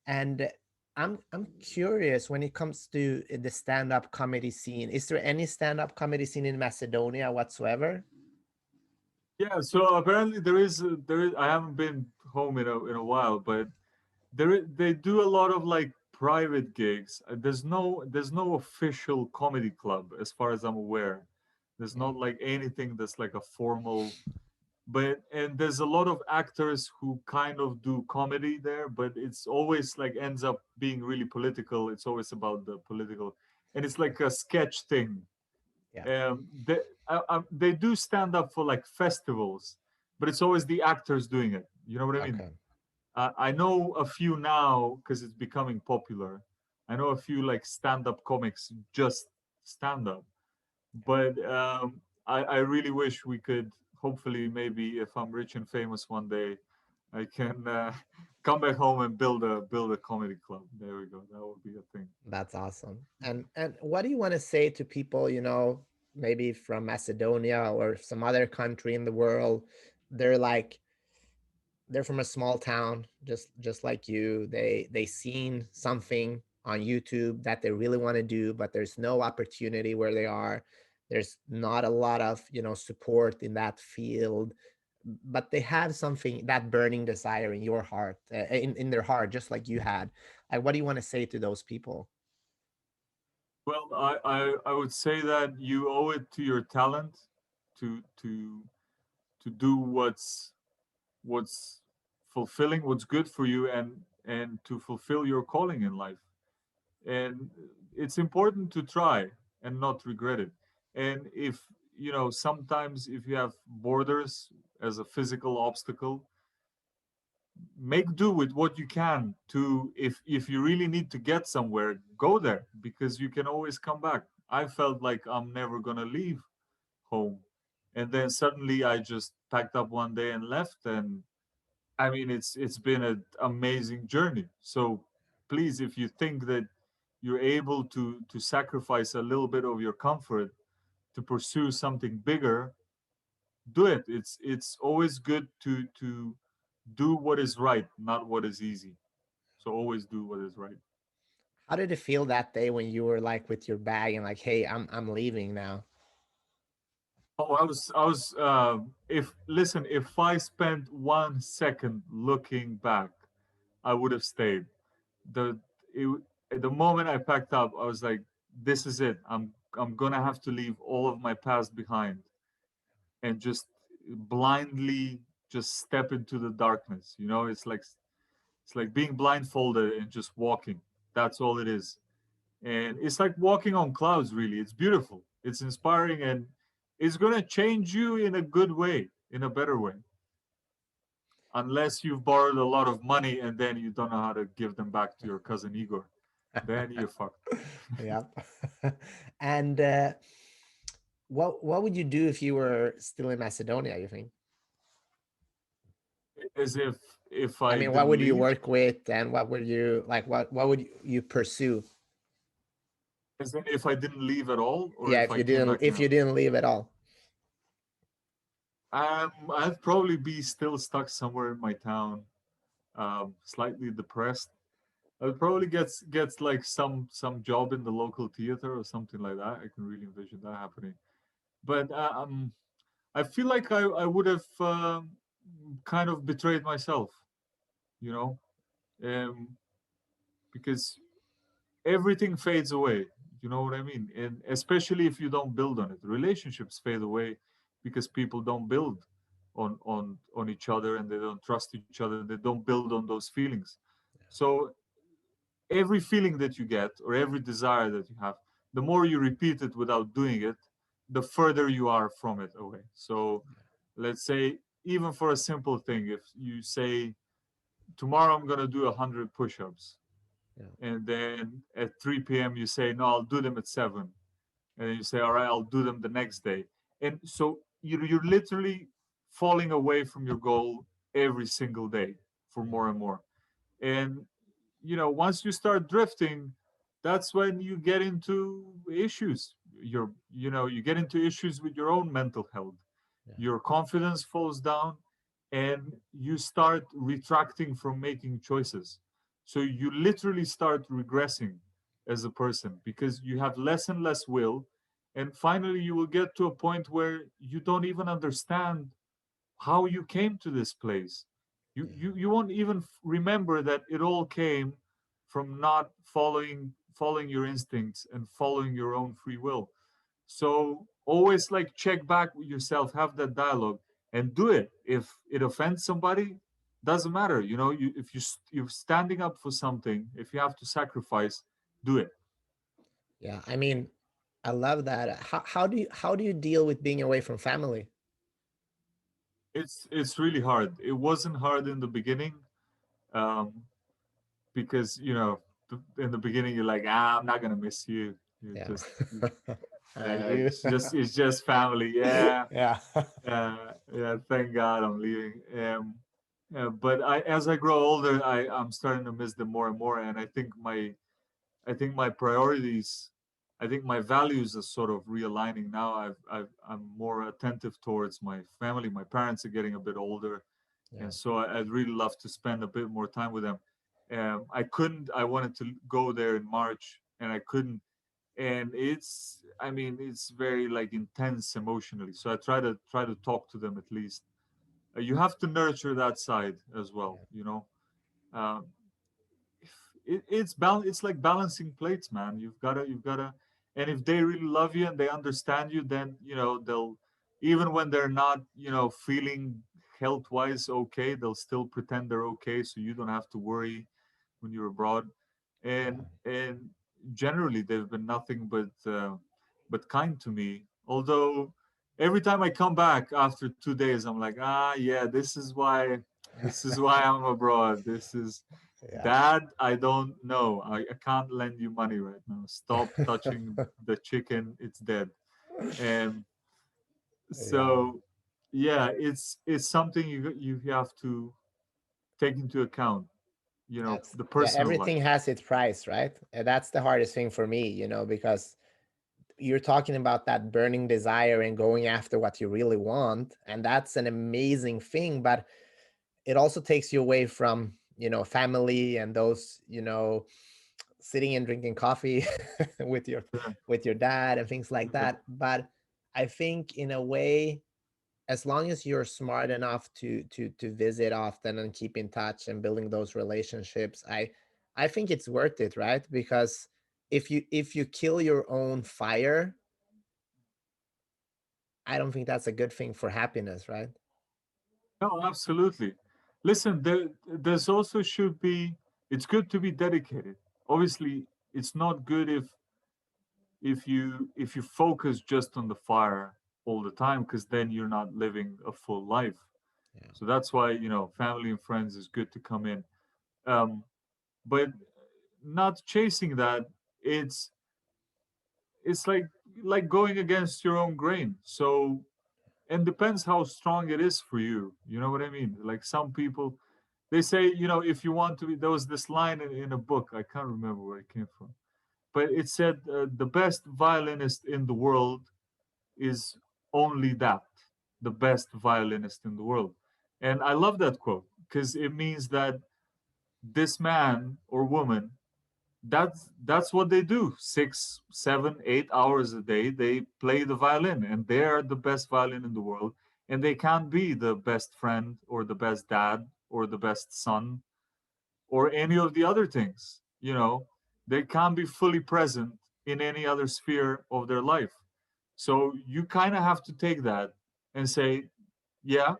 And I'm curious when it comes to the stand-up comedy scene. Is there any stand-up comedy scene in Macedonia whatsoever? Yeah, so apparently there is. I haven't been home in a while, but they do a lot of like private gigs. There's no official comedy club as far as I'm aware. There's Mm, not like anything that's like a formal. But and there's a lot of actors who kind of do comedy there, but it's always like ends up being really political. It's always about the political, and it's like a sketch thing. yeah. They do stand up for like festivals, but it's always the actors doing it. You know what I mean? Okay. I know a few now because it's becoming popular. I know a few like stand-up comics just stand up, but I really wish we could. Hopefully, maybe if I'm rich and famous one day, I can come back home and build a comedy club. There we go. That would be a thing. That's awesome. And what do you want to say to people, maybe from Macedonia or some other country in the world? They're like they're from a small town, just like you. They seen something on YouTube that they really want to do, but there's no opportunity where they are. There's not a lot of support in that field, but they have something, that burning desire in your heart, in their heart, just like you had. Like, what do you want to say to those people? Well, I would say that you owe it to your talent to do what's fulfilling, what's good for you, and to fulfill your calling in life. And it's important to try and not regret it. And if sometimes if you have borders as a physical obstacle, make do with what you can. To if you really need to get somewhere, go there, because you can always come back. I felt like I'm never going to leave home, and then suddenly I just packed up one day and left. And I mean, it's been an amazing journey. So please, if you think that you're able to sacrifice a little bit of your comfort to pursue something bigger, do it. It's always good to do what is right, not what is easy. So always do what is right. How did it feel that day when you were like with your bag and like, hey, I'm leaving now? Oh, I was. If listen, if I spent 1 second looking back, I would have stayed. the it, at the moment I packed up, I was like, "This is it. I'm gonna have to leave all of my past behind and just blindly just step into the darkness." It's like being blindfolded and just walking. That's all it is, and it's like walking on clouds. Really, it's beautiful. It's inspiring, and it's gonna change you in a good way, in a better way. Unless you've borrowed a lot of money and then you don't know how to give them back to your cousin Igor, then you're fucked. Yep. And what would you do if you were still in Macedonia, you think? As if I I mean, what didn't would you leave, work with, and what would you like? What would you pursue? as in if I didn't leave at all, or Yeah, if I came back if now. you didn't leave at all. I'd probably be still stuck somewhere in my town, slightly depressed. I'd probably get like some job in the local theater or something like that. I can really envision that happening. But I feel like I would have kind of betrayed myself, you know, um, because everything fades away. You know what I mean? And especially if you don't build on it, relationships fade away because people don't build on each other, and they don't trust each other. They don't build on those feelings. So every feeling that you get or every desire that you have, the more you repeat it without doing it, the further you are from it away. So let's say, even for a simple thing, if you say, tomorrow I'm going to do 100 push-ups, Yeah, and then at 3 p.m. you say, no, I'll do them at 7, and then you say, all right, I'll do them the next day. And so you're literally falling away from your goal every single day for yeah, more and more. And once you start drifting, that's when you get into issues. You get into issues with your own mental health. yeah, Your confidence falls down, and you start retracting from making choices. So you literally start regressing as a person because you have less and less will. And finally, you will get to a point where you don't even understand how you came to this place. You won't even remember that it all came from not following your instincts and following your own free will. So always like check back with yourself, have that dialogue, and do it. If it offends somebody, doesn't matter. You know, if you're standing up for something, if you have to sacrifice, do it. Yeah, I mean, I love that. How do you deal with being away from family? It's really hard. It wasn't hard in the beginning, um, because in the beginning you're like, I'm not gonna miss you. You Yeah. just I do. it's just family. Yeah. Yeah. Yeah, thank God I'm leaving. But as I grow older, I'm starting to miss them more and more. And I think my priorities, I think my values are sort of realigning now. I'm more attentive towards my family. My parents are getting a bit older, Yeah. and so I'd really love to spend a bit more time with them. I couldn't. I wanted to go there in March, and I couldn't. And I mean, it's very like intense emotionally. So I try to talk to them at least. You have to nurture that side as well. Yeah. Um, it's like balancing plates, man. You've gotta, and if they really love you and they understand you, then they'll, even when they're not feeling health wise okay, they'll still pretend they're okay, so you don't have to worry when you're abroad. And generally they've been nothing but kind to me, although every time I come back after 2 days, I'm like, yeah, this is why I'm abroad. This is, Yeah. Dad, I don't know. I can't lend you money right now. Stop touching the chicken. It's dead. And Yeah. so, yeah, it's something you have to take into account. That's, The yeah, personal life. everything has its price, right? And that's the hardest thing for me, because you're talking about that burning desire and going after what you really want, and that's an amazing thing, but it also takes you away from, family and those, sitting and drinking coffee with your Yeah, dad and things like yeah, that. But I think in a way, as long as you're smart enough to visit often and keep in touch and building those relationships, I think it's worth it, right? Because if you kill your own fire, I don't think that's a good thing for happiness, right? no, absolutely. Listen, there's also should be. It's good to be dedicated. Obviously, it's not good if you focus just on the fire all the time, because then you're not living a full life. Yeah. So that's why family and friends is good to come in, um, but not chasing that. It's like going against your own grain. So, and depends how strong it is for you. You know what I mean? Like some people, they say, if you want to be, there was this line in a book, I can't remember where it came from, but it said, the best violinist in the world is only that, the best violinist in the world. And I love that quote because it means that this man or woman, that's what they do. 6 7 8 hours a day they play the violin, and they are the best violin in the world. And they can't be the best friend or the best dad or the best son or any of the other things. They can't be fully present in any other sphere of their life. So you kind of have to take that and say, yeah,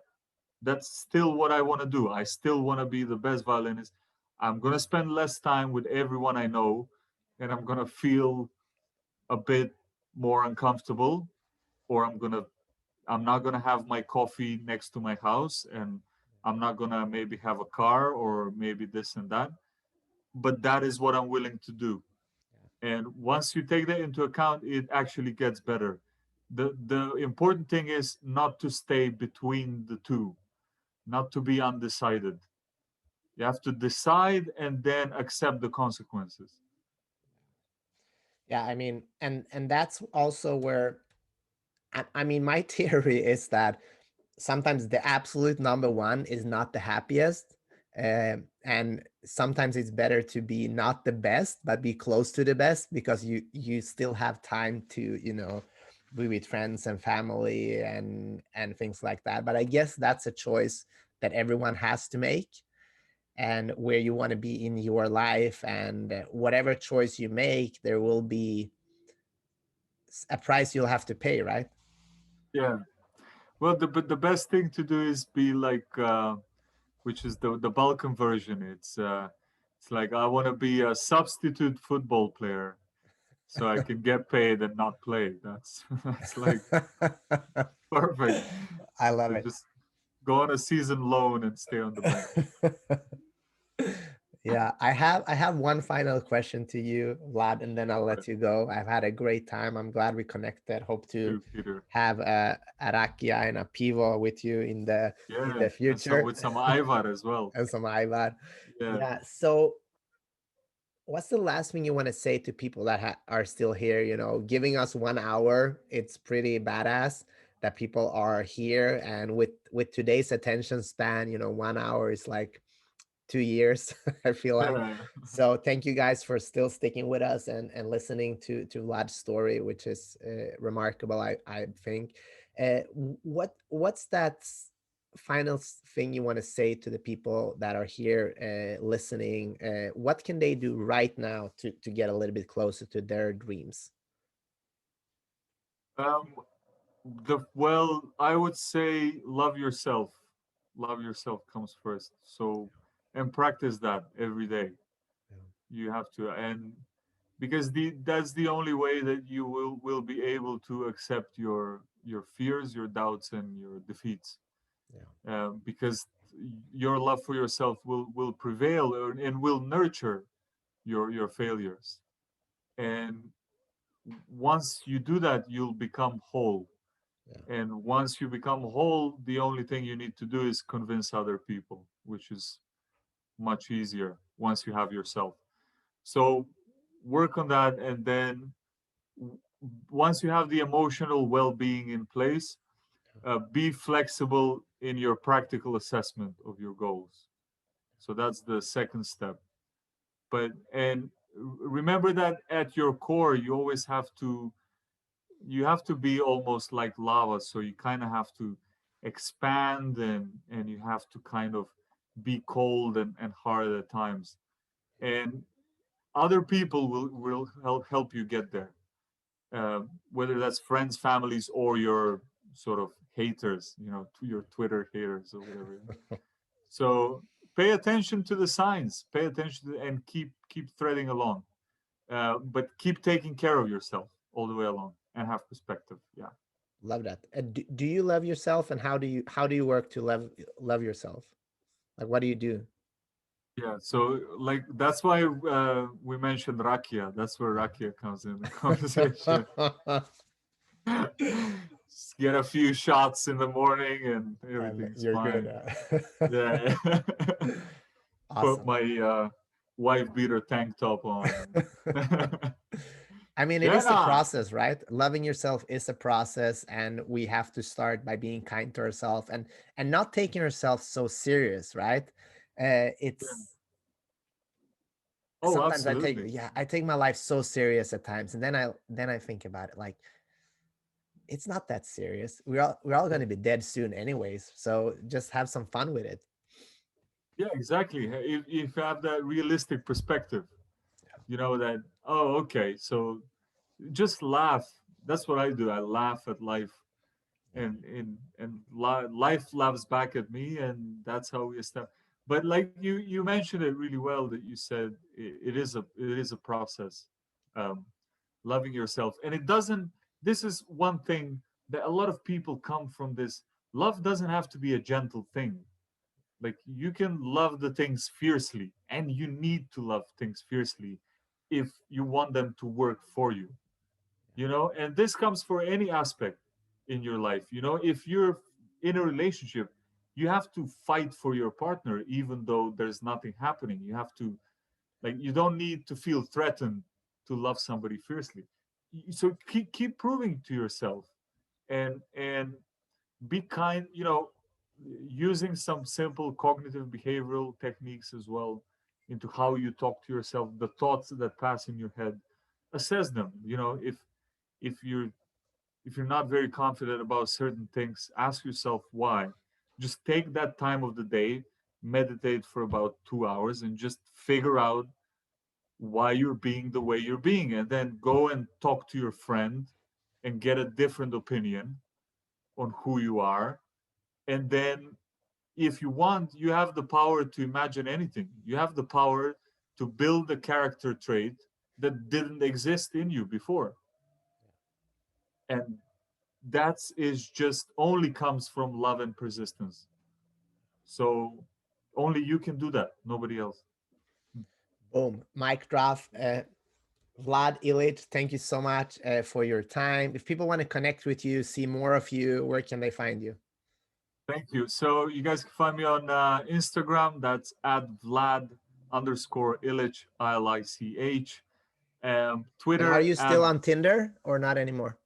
that's still what I want to do. I still want to be the best violinist. I'm going to spend less time with everyone I know, and I'm going to feel a bit more uncomfortable, or I'm not going to have my coffee next to my house, and I'm not going to maybe have a car or maybe this and that, but that is what I'm willing to do. And once you take that into account, it actually gets better. The important thing is not to stay between the two, not to be undecided. You have to decide and then accept the consequences. Yeah, I mean, and that's also where I mean, my theory is that sometimes the absolute number one is not the happiest, And sometimes it's better to be not the best but be close to the best, because you still have time to, be with friends and family and things like that. But I guess that's a choice that everyone has to make, and where you want to be in your life. And whatever choice you make, there will be a price you'll have to pay, right? Yeah. Well, the best thing to do is be like, which is the Balkan version. It's like I want to be a substitute football player so I can get paid and not play. That's that's like perfect. I love So it. just go on a season loan and stay on the bench. Yeah, I have one final question to you, Vlad, and then I'll All right. let you go. I've had a great time. I'm glad we connected. Hope to You, Peter. have a rakia and a pivo with you in Yeah, the and some future, with some Ivar as well. and some Ivar. Yeah. Yeah. So, what's the last thing you want to say to people that are still here? Giving us 1 hour, it's pretty badass that people are here, and with today's attention span, 1 hour is like 2 years. I feel like. Yeah. So thank you guys for still sticking with us and listening to Vlad's story, which is remarkable. I think. What's that final thing you want to say to the people that are here listening? What can they do right now to get a little bit closer to their dreams? Um, I would say love yourself. Love yourself comes first. So, and practice that every day. Yeah, You have to, and because that's the only way that you will be able to accept your fears, your doubts, and your defeats. yeah, Because your love for yourself will prevail and will nurture your failures. And once you do that, you'll become whole. yeah, And once you become whole, the only thing you need to do is convince other people, which is much easier once you have yourself. So work on that. And then once you have the emotional well being in place, be flexible in your practical assessment of your goals. So that's the second step. But, and remember that at your core, you have to be almost like lava, so you kind of have to expand, and you have to kind of be cold and hard at times, and other people will help you get there, whether that's friends, families, or your sort of haters, to your Twitter haters or whatever. So pay attention to the signs, pay attention to, and keep threading along, but keep taking care of yourself all the way along and have perspective. Yeah. love that. Do you love yourself, and how do you work to love yourself? Like, what do you do? Yeah, so like that's why we mentioned rakia. That's where rakia comes in the conversation. Yeah. Just get a few shots in the morning and And everything's you're good. fine. Yeah. Put Awesome. my wife beater tank top on. I mean, it Yeah, is a nah. process, right? Loving yourself is a process, and we have to start by being kind to ourselves and not taking ourselves so serious, right? Yeah. It's Oh, sometimes absolutely. I take my life so serious at times, and then I think about it like it's not that serious. We're all going to be dead soon, anyways. So just have some fun with it. Yeah, exactly. If you have that realistic perspective, that, oh, okay, so just laugh. That's what I do. I laugh at life, Yeah, and life laughs back at me, and that's how we establish. But like you mentioned it really well, that you said it is a process, um, loving yourself, and it doesn't. This is one thing that a lot of people come from. This love doesn't have to be a gentle thing. Like, you can love the things fiercely, and you need to love things fiercely if you want them to work for you. And this comes for any aspect in your life. If you're in a relationship, you have to fight for your partner even though there's nothing happening. You have to, like, you don't need to feel threatened to love somebody fiercely. So keep proving to yourself, and be kind. using some simple cognitive behavioral techniques as well into how you talk to yourself, the thoughts that pass in your head, assess them. You know, if you're if you're not very confident about certain things, ask yourself why. Just take that time of the day, meditate for about 2 hours, and just figure out why you're being the way you're being, and then go and talk to your friend and get a different opinion on who you are. And then, if you want, you have the power to imagine anything. You have the power to build a character trait that didn't exist in you before. And that is just only comes from love and persistence. So only you can do that, nobody else. Boom. Mic drop. Vlad Ilich, thank you so much for your time. If people want to connect with you, see more of you, where can they find you? Thank you. So you guys can find me on Instagram. That's at Vlad underscore Ilich, Ilich. And are Twitter you at still on Tinder or not anymore?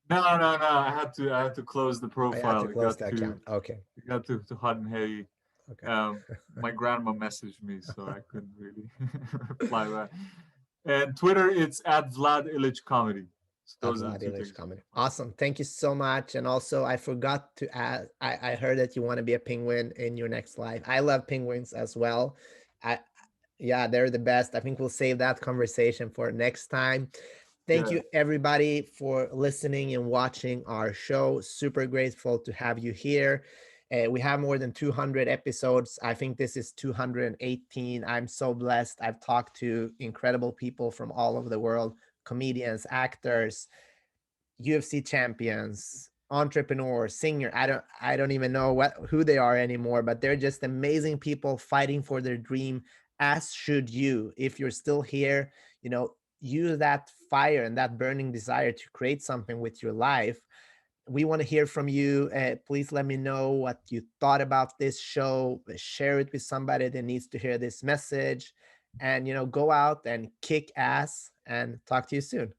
no. I had to close the I had to profile. It close got the too account. Okay. it got too hot and heavy. Okay. My grandma messaged me, so I couldn't really reply back. And Twitter, it's at Vlad Ilich Comedy. So At those are the Vlad two Ilich things you comment. can find. Awesome. Thank you so much. And also, I forgot to add, I heard that you want to be a penguin in your next life. I love penguins as well. I, yeah, they're the best. I think we'll save that conversation for next time. Thank Yeah. you, everybody, for listening and watching our show. Super grateful to have you here. We have more than 200 episodes. I think this is 218. I'm so blessed. I've talked to incredible people from all over the world, comedians, actors, UFC champions, entrepreneurs, singer. I don't even know who they are anymore, but they're just amazing people fighting for their dream, as should you. If you're still here, use that fire and that burning desire to create something with your life. We want to hear from you. Please let me know what you thought about this show. Share it with somebody that needs to hear this message. And go out and kick ass, and talk to you soon.